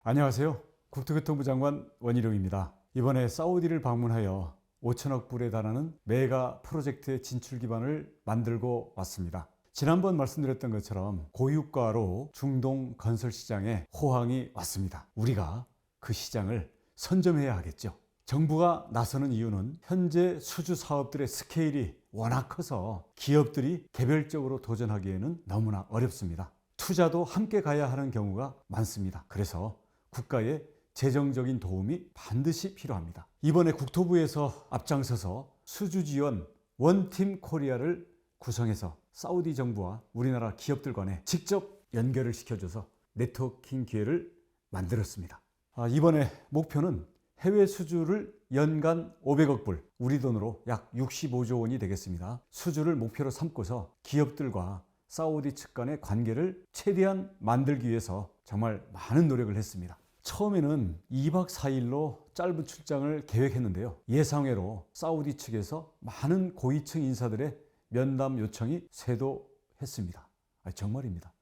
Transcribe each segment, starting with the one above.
안녕하세요. 국토교통부 장관 원희룡입니다. 이번에 사우디를 방문하여 5천억 불에 달하는 메가 프로젝트의 진출 기반을 만들고 왔습니다. 지난번 말씀드렸던 것처럼 고유가로 중동 건설 시장에 호황이 왔습니다. 우리가 그 시장을 선점해야 하겠죠. 정부가 나서는 이유는 현재 수주 사업들의 스케일이 워낙 커서 기업들이 개별적으로 도전하기에는 너무나 어렵습니다. 투자도 함께 가야 하는 경우가 많습니다. 그래서 국가의 재정적인 도움이 반드시 필요합니다. 이번에 국토부에서 앞장서서 수주 지원 원팀 코리아를 구성해서 사우디 정부와 우리나라 기업들 간에 직접 연결을 시켜줘서 네트워킹 기회를 만들었습니다. 이번에 목표는 해외 수주를 연간 500억 불, 우리 돈으로 약 65조 원이 되겠습니다. 수주를 목표로 삼고서 기업들과 사우디 측 간의 관계를 최대한 만들기 위해서 정말 많은 노력을 했습니다. 처음에는 2박 4일로 짧은 출장을 계획했는데요. 예상외로 사우디 측에서 많은 고위층 인사들의 면담 요청이 쇄도했습니다. 정말입니다.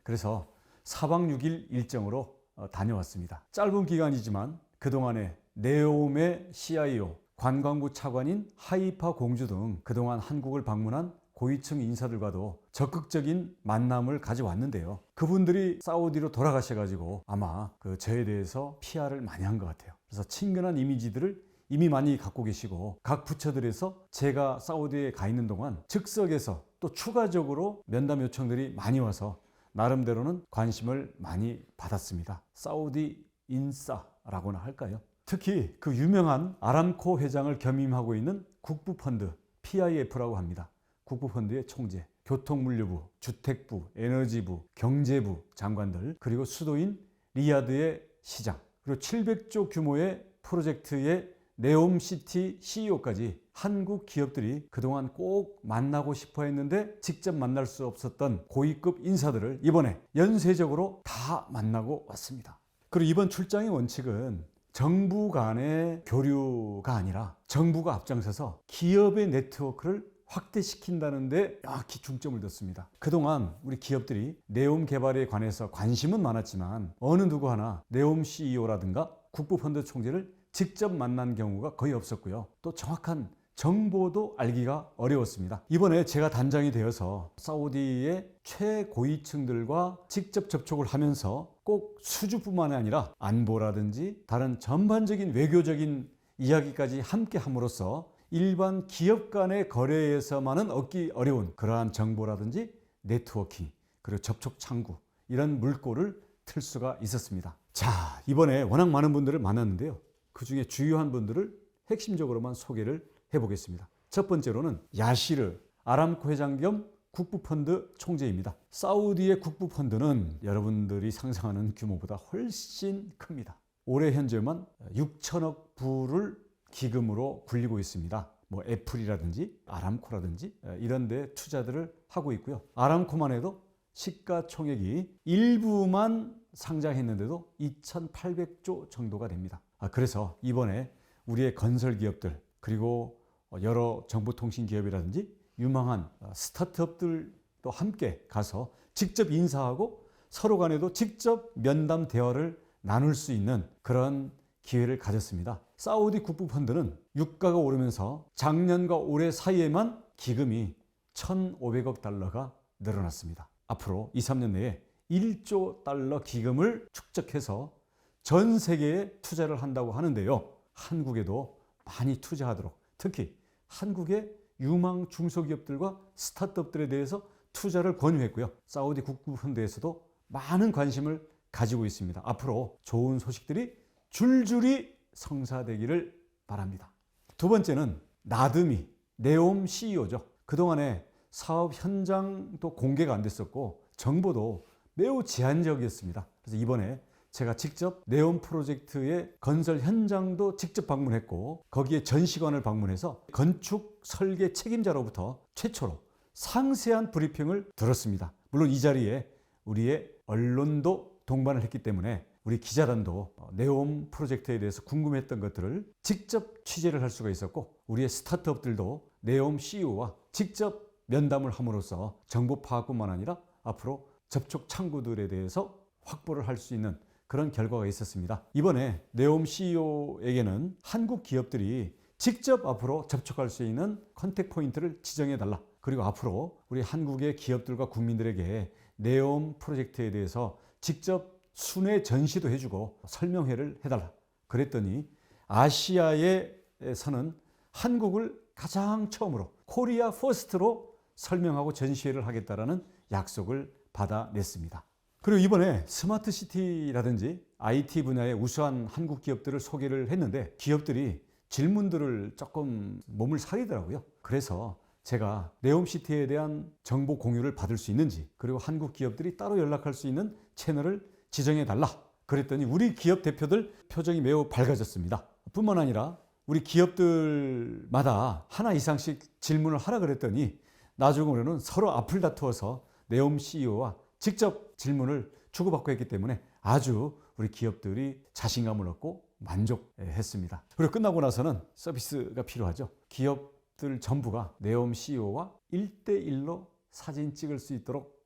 그래서 4박 6일 일정으로 다녀왔습니다. 짧은 기간이지만 그동안에 네옴의 CIO, 관광부 차관인 하이파 공주 등 그동안 한국을 방문한 고위층 인사들과도 적극적인 만남을 가져왔는데요. 그분들이 사우디로 돌아가셔가지고 아마 저에 대해서 PR을 많이 한 것 같아요. 그래서 친근한 이미지들을 이미 많이 갖고 계시고 각 부처들에서 제가 사우디에 가 있는 동안 즉석에서 또 추가적으로 면담 요청들이 많이 와서 나름대로는 관심을 많이 받았습니다. 사우디 인싸라고나 할까요? 특히 그 유명한 아람코 회장을 겸임하고 있는 국부펀드 PIF라고 합니다. 국부펀드의 총재, 교통물류부, 주택부, 에너지부, 경제부 장관들, 그리고 수도인 리야드의 시장, 그리고 700조 규모의 프로젝트의 네옴시티 CEO까지 한국 기업들이 그동안 꼭 만나고 싶어 했는데 직접 만날 수 없었던 고위급 인사들을 이번에 연쇄적으로 다 만나고 왔습니다. 그리고 이번 출장의 원칙은 정부 간의 교류가 아니라 정부가 앞장서서 기업의 네트워크를 확대시킨다는 데 명확히 중점을 뒀습니다. 그동안 우리 기업들이 네옴 개발에 관해서 관심은 많았지만 어느 누구 하나 네옴 CEO라든가 국부펀드 총재를 직접 만난 경우가 거의 없었고요. 또 정확한 정보도 알기가 어려웠습니다. 이번에 제가 단장이 되어서 사우디의 최고위층들과 직접 접촉을 하면서 꼭 수주뿐만 아니라 안보라든지 다른 전반적인 외교적인 이야기까지 함께 함으로써 일반 기업 간의 거래에서만은 얻기 어려운 그러한 정보라든지 네트워킹, 그리고 접촉 창구, 이런 물꼬를 틀 수가 있었습니다. 자, 이번에 워낙 많은 분들을 만났는데요. 그 중에 주요한 분들을 핵심적으로만 소개를 해보겠습니다. 첫 번째로는 야시르 아람코 회장 겸 국부펀드 총재입니다. 사우디의 국부펀드는 여러분들이 상상하는 규모보다 훨씬 큽니다. 올해 현재만 6천억 불을 기금으로 굴리고 있습니다. 뭐 애플이라든지 아람코라든지 이런 데 투자들을 하고 있고요. 아람코만 해도 시가총액이 일부만 상장했는데도 2,800조 정도가 됩니다. 그래서 이번에 우리의 건설 기업들, 그리고 여러 정보통신기업이라든지 유망한 스타트업들도 함께 가서 직접 인사하고 서로 간에도 직접 면담 대화를 나눌 수 있는 그런 기회를 가졌습니다. 사우디 국부펀드는 유가가 오르면서 작년과 올해 사이에만 기금이 1,500억 달러가 늘어났습니다. 앞으로 2, 3년 내에 1조 달러 기금을 축적해서 전 세계에 투자를 한다고 하는데요. 한국에도 많이 투자하도록, 특히 한국의 유망 중소기업들과 스타트업들에 대해서 투자를 권유했고요. 사우디 국부펀드에서도 많은 관심을 가지고 있습니다. 앞으로 좋은 소식들이 줄줄이 성사되기를 바랍니다. 두 번째는 나드미 네옴 CEO죠. 그동안에 사업 현장도 공개가 안 됐었고 정보도 매우 제한적이었습니다. 그래서 이번에 제가 직접 네옴 프로젝트의 건설 현장도 직접 방문했고 거기에 전시관을 방문해서 건축 설계 책임자로부터 최초로 상세한 브리핑을 들었습니다. 물론 이 자리에 우리의 언론도 동반을 했기 때문에 우리 기자단도 네옴 프로젝트에 대해서 궁금했던 것들을 직접 취재를 할 수가 있었고 우리의 스타트업들도 네옴 CEO와 직접 면담을 함으로써 정보 파악뿐만 아니라 앞으로 접촉 창구들에 대해서 확보를 할 수 있는 그런 결과가 있었습니다. 이번에 네옴 CEO에게는 한국 기업들이 직접 앞으로 접촉할 수 있는 컨택 포인트를 지정해 달라. 그리고 앞으로 우리 한국의 기업들과 국민들에게 네옴 프로젝트에 대해서 직접 순회 전시도 해주고 설명회를 해달라. 그랬더니 아시아에서는 한국을 가장 처음으로 코리아 퍼스트로 설명하고 전시회를 하겠다라는 약속을 받아냈습니다. 그리고 이번에 스마트 시티라든지 IT 분야의 우수한 한국 기업들을 소개를 했는데 기업들이 질문들을 조금 몸을 사리더라고요. 그래서 제가 네옴시티에 대한 정보 공유를 받을 수 있는지, 그리고 한국 기업들이 따로 연락할 수 있는 채널을 지정해 달라. 그랬더니 우리 기업 대표들 표정이 매우 밝아졌습니다. 뿐만 아니라 우리 기업들마다 하나 이상씩 질문을 하라 그랬더니 나중으로는 서로 앞을 다투어서 네옴 CEO와 직접 질문을 주고받고 했기 때문에 아주 우리 기업들이 자신감을 얻고 만족했습니다. 그리고 끝나고 나서는 서비스가 필요하죠. 기업들 전부가 네옴 CEO와 1대1로 사진 찍을 수 있도록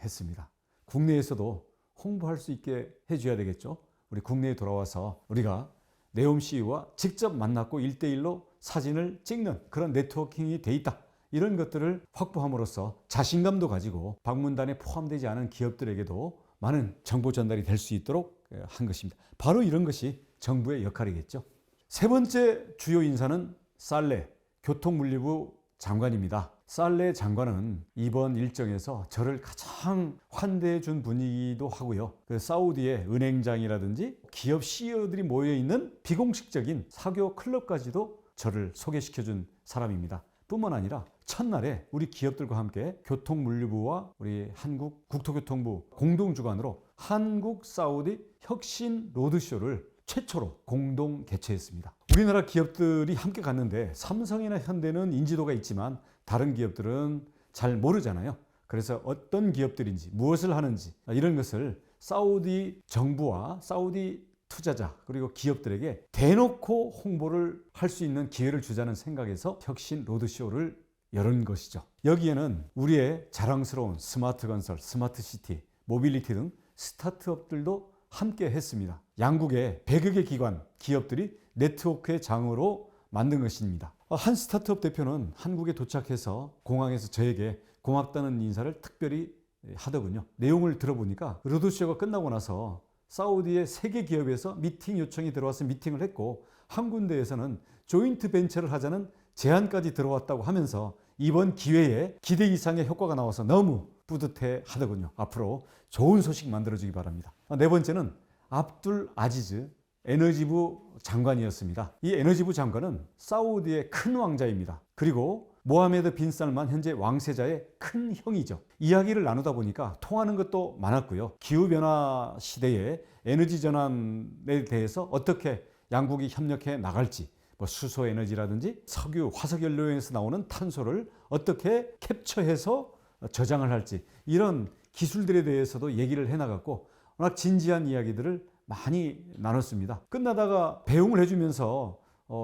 했습니다. 국내에서도 홍보할 수 있게 해줘야 되겠죠. 우리 국내에 돌아와서 우리가 네옴 CEO와 직접 만났고 1대1로 사진을 찍는 그런 네트워킹이 돼 있다. 이런 것들을 확보함으로써 자신감도 가지고 방문단에 포함되지 않은 기업들에게도 많은 정보 전달이 될 수 있도록 한 것입니다. 바로 이런 것이 정부의 역할이겠죠. 세 번째 주요 인사는 살레 교통물리부 장관입니다. 살레 장관은 이번 일정에서 저를 가장 환대해 준 분이기도 하고요. 그 사우디의 은행장이라든지 기업 CEO들이 모여있는 비공식적인 사교 클럽까지도 저를 소개시켜 준 사람입니다. 뿐만 아니라 첫날에 우리 기업들과 함께 교통물류부와 우리 한국 국토교통부 공동주관으로 한국 사우디 혁신 로드쇼를 최초로 공동 개최했습니다. 우리나라 기업들이 함께 갔는데 삼성이나 현대는 인지도가 있지만 다른 기업들은 잘 모르잖아요. 그래서 어떤 기업들인지 무엇을 하는지 이런 것을 사우디 정부와 사우디 투자자 그리고 기업들에게 대놓고 홍보를 할 수 있는 기회를 주자는 생각에서 혁신 로드쇼를 열은 것이죠. 여기에는 우리의 자랑스러운 스마트 건설, 스마트 시티, 모빌리티 등 스타트업들도 함께 했습니다. 양국의 100여 개 기관, 기업들이 네트워크의 장으로 만든 것입니다. 한 스타트업 대표는 한국에 도착해서 공항에서 저에게 고맙다는 인사를 특별히 하더군요. 내용을 들어보니까 로드쇼가 끝나고 나서 사우디의 3개 기업에서 미팅 요청이 들어와서 미팅을 했고 한 군데에서는 조인트 벤처를 하자는 제안까지 들어왔다고 하면서 이번 기회에 기대 이상의 효과가 나와서 너무 뿌듯해 하더군요. 앞으로 좋은 소식 만들어주기 바랍니다. 네 번째는 압둘 아지즈 에너지부 장관이었습니다. 이 에너지부 장관은 사우디의 큰 왕자입니다. 그리고 모하메드 빈 살만 현재 왕세자의 큰 형이죠. 이야기를 나누다 보니까 통하는 것도 많았고요. 기후변화 시대에 에너지 전환에 대해서 어떻게 양국이 협력해 나갈지, 수소 에너지라든지 석유, 화석연료에서 나오는 탄소를 어떻게 캡처해서 저장을 할지 이런 기술들에 대해서도 얘기를 해나갔고 워낙 진지한 이야기들을 많이 나눴습니다. 끝나다가 배웅을 해주면서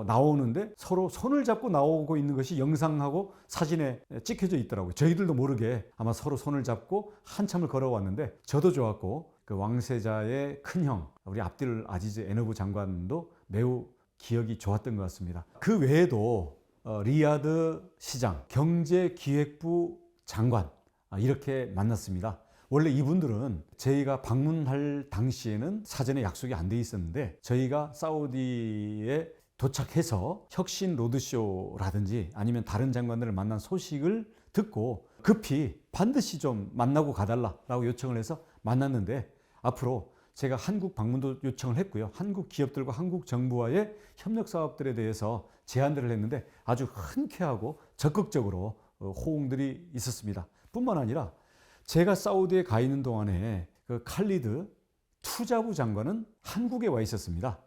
나오는데 서로 손을 잡고 나오고 있는 것이 영상하고 사진에 찍혀져 있더라고요. 저희들도 모르게 아마 서로 손을 잡고 한참을 걸어왔는데 저도 좋았고 그 왕세자의 큰형 우리 압딜 아지즈 에너부 장관도 매우 기억이 좋았던 것 같습니다. 그 외에도 리야드 시장, 경제기획부 장관 이렇게 만났습니다. 원래 이분들은 저희가 방문할 당시에는 사전에 약속이 안 돼 있었는데 저희가 사우디에 도착해서 혁신 로드쇼라든지 아니면 다른 장관들을 만난 소식을 듣고 급히 반드시 좀 만나고 가달라고 요청을 해서 만났는데 앞으로 제가 한국 방문도 요청을 했고요. 한국 기업들과 한국 정부와의 협력 사업들에 대해서 제안들을 했는데 아주 흔쾌하고 적극적으로 호응들이 있었습니다. 뿐만 아니라 제가 사우디에 가 있는 동안에 그 칼리드 투자부 장관은 한국에 와 있었습니다.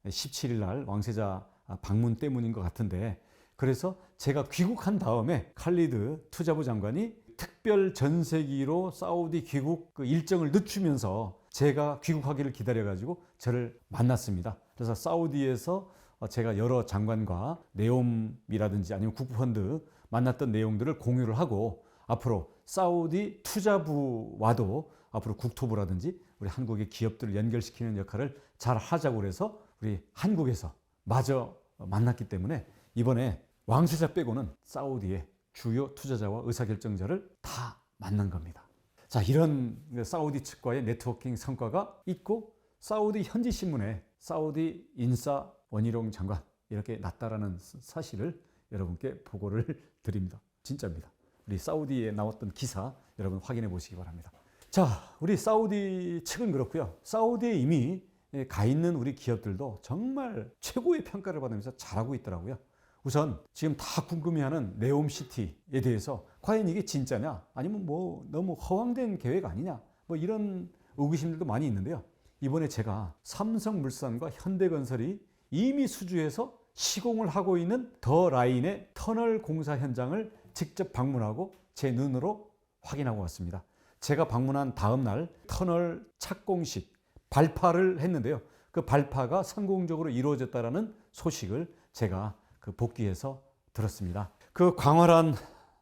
17일 날 왕세자 방문 때문인 것 같은데 그래서 제가 귀국한 다음에 칼리드 투자부 장관이 특별 전세기로 사우디 귀국 그 일정을 늦추면서 제가 귀국하기를 기다려가지고 저를 만났습니다. 그래서 사우디에서 제가 여러 장관과 네옴이라든지 아니면 국부펀드 만났던 내용들을 공유를 하고 앞으로 사우디 투자부와도 앞으로 국토부라든지 우리 한국의 기업들을 연결시키는 역할을 잘 하자고 해서 우리 한국에서 마저 만났기 때문에 이번에 왕세자 빼고는 사우디의 주요 투자자와 의사결정자를 다 만난 겁니다. 자, 이런 사우디 측과의 네트워킹 성과가 있고 사우디 현지 신문에 사우디 인사 원희룡 장관 이렇게 났다라는 사실을 여러분께 보고를 드립니다. 진짜입니다. 우리 사우디에 나왔던 기사 여러분 확인해 보시기 바랍니다. 자, 우리 사우디 측은 그렇고요. 사우디에 이미 가 있는 우리 기업들도 정말 최고의 평가를 받으면서 잘하고 있더라고요. 우선 지금 다 궁금해하는 네옴시티에 대해서 과연 이게 진짜냐 아니면 뭐 너무 허황된 계획 아니냐 뭐 이런 의구심들도 많이 있는데요. 이번에 제가 삼성물산과 현대건설이 이미 수주해서 시공을 하고 있는 더 라인의 터널 공사 현장을 직접 방문하고 제 눈으로 확인하고 왔습니다. 제가 방문한 다음 날 터널 착공식 발파를 했는데요. 그 발파가 성공적으로 이루어졌다는 소식을 제가 복귀해서 들었습니다. 그 광활한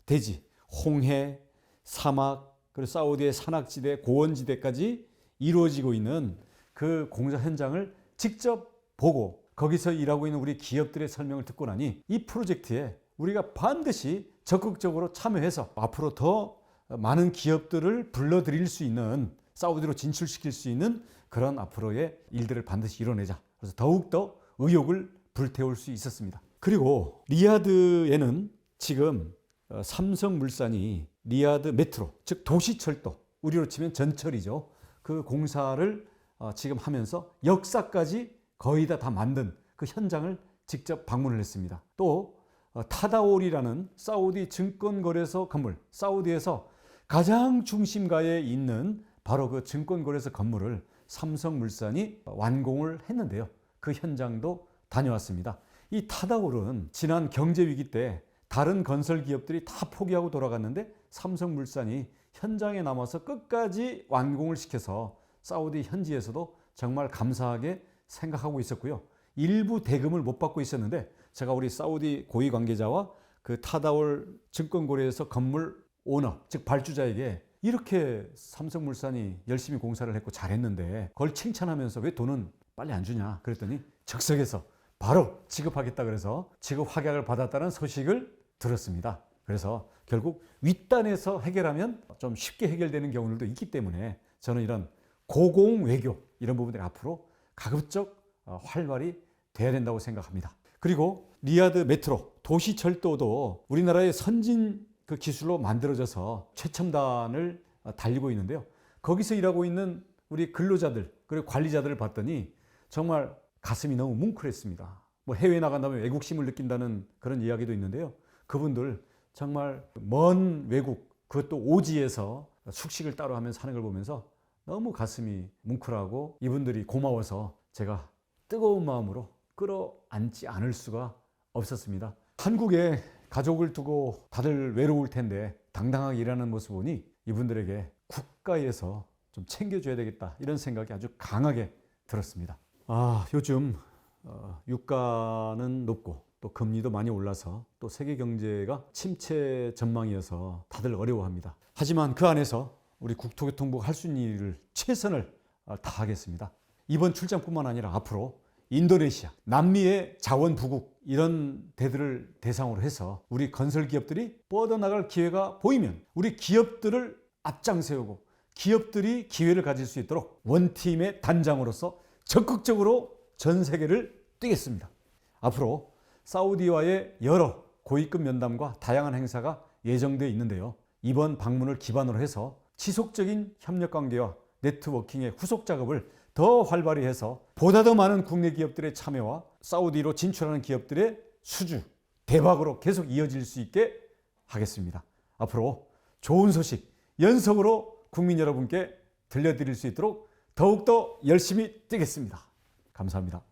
대지, 홍해, 사막, 그리고 사우디의 산악지대, 고원지대까지 이루어지고 있는 그 공사 현장을 직접 보고 거기서 일하고 있는 우리 기업들의 설명을 듣고 나니 이 프로젝트에 우리가 반드시 적극적으로 참여해서 앞으로 더 많은 기업들을 불러들일 수 있는 사우디로 진출시킬 수 있는 그런 앞으로의 일들을 반드시 이뤄내자. 그래서 더욱더 의욕을 불태울 수 있었습니다. 그리고 리야드에는 지금 삼성물산이 리야드 메트로, 즉 도시철도, 우리로 치면 전철이죠. 그 공사를 지금 하면서 역사까지 거의 다 만든 그 현장을 직접 방문을 했습니다. 또 타다올이라는 사우디 증권거래소 건물, 사우디에서 가장 중심가에 있는 바로 그 증권거래소 건물을 삼성물산이 완공을 했는데요. 그 현장도 다녀왔습니다. 이 타다올은 지난 경제위기 때 다른 건설 기업들이 다 포기하고 돌아갔는데 삼성물산이 현장에 남아서 끝까지 완공을 시켜서 사우디 현지에서도 정말 감사하게 생각하고 있었고요. 일부 대금을 못 받고 있었는데 제가 우리 사우디 고위 관계자와 그 타다올 증권거래소 건물 오너, 즉 발주자에게 이렇게 삼성물산이 열심히 공사를 했고 잘했는데 그걸 칭찬하면서 왜 돈은 빨리 안 주냐 그랬더니 즉석에서 바로 지급하겠다 그래서 지급 확약을 받았다는 소식을 들었습니다. 그래서 결국 윗단에서 해결하면 좀 쉽게 해결되는 경우들도 있기 때문에 저는 이런 고공외교 이런 부분들이 앞으로 가급적 활발히 돼야 된다고 생각합니다. 그리고 리야드 메트로 도시철도도 우리나라의 선진 그 기술로 만들어져서 최첨단을 달리고 있는데요. 거기서 일하고 있는 우리 근로자들 그리고 관리자들을 봤더니 정말 가슴이 너무 뭉클했습니다. 뭐 해외 나간다면 외국심을 느낀다는 그런 이야기도 있는데요. 그분들 정말 먼 외국 그것도 오지에서 숙식을 따로 하면서 하는 걸 보면서 너무 가슴이 뭉클하고 이분들이 고마워서 제가 뜨거운 마음으로 끌어안지 않을 수가 없었습니다. 한국에 가족을 두고 다들 외로울 텐데 당당하게 일하는 모습 보니 이분들에게 국가에서 좀 챙겨줘야 되겠다 이런 생각이 아주 강하게 들었습니다. 요즘 유가는 높고 또 금리도 많이 올라서 또 세계 경제가 침체 전망이어서 다들 어려워합니다. 하지만 그 안에서 우리 국토교통부가 할 수 있는 일을 최선을 다하겠습니다. 이번 출장뿐만 아니라 앞으로 인도네시아, 남미의 자원 부국 이런 데들을 대상으로 해서 우리 건설 기업들이 뻗어나갈 기회가 보이면 우리 기업들을 앞장세우고 기업들이 기회를 가질 수 있도록 원팀의 단장으로서 적극적으로 전 세계를 뛰겠습니다. 앞으로 사우디와의 여러 고위급 면담과 다양한 행사가 예정되어 있는데요. 이번 방문을 기반으로 해서 지속적인 협력관계와 네트워킹의 후속 작업을 더 활발히 해서 보다 더 많은 국내 기업들의 참여와 사우디로 진출하는 기업들의 수주, 대박으로 계속 이어질 수 있게 하겠습니다. 앞으로 좋은 소식 연속으로 국민 여러분께 들려드릴 수 있도록 더욱더 열심히 뛰겠습니다. 감사합니다.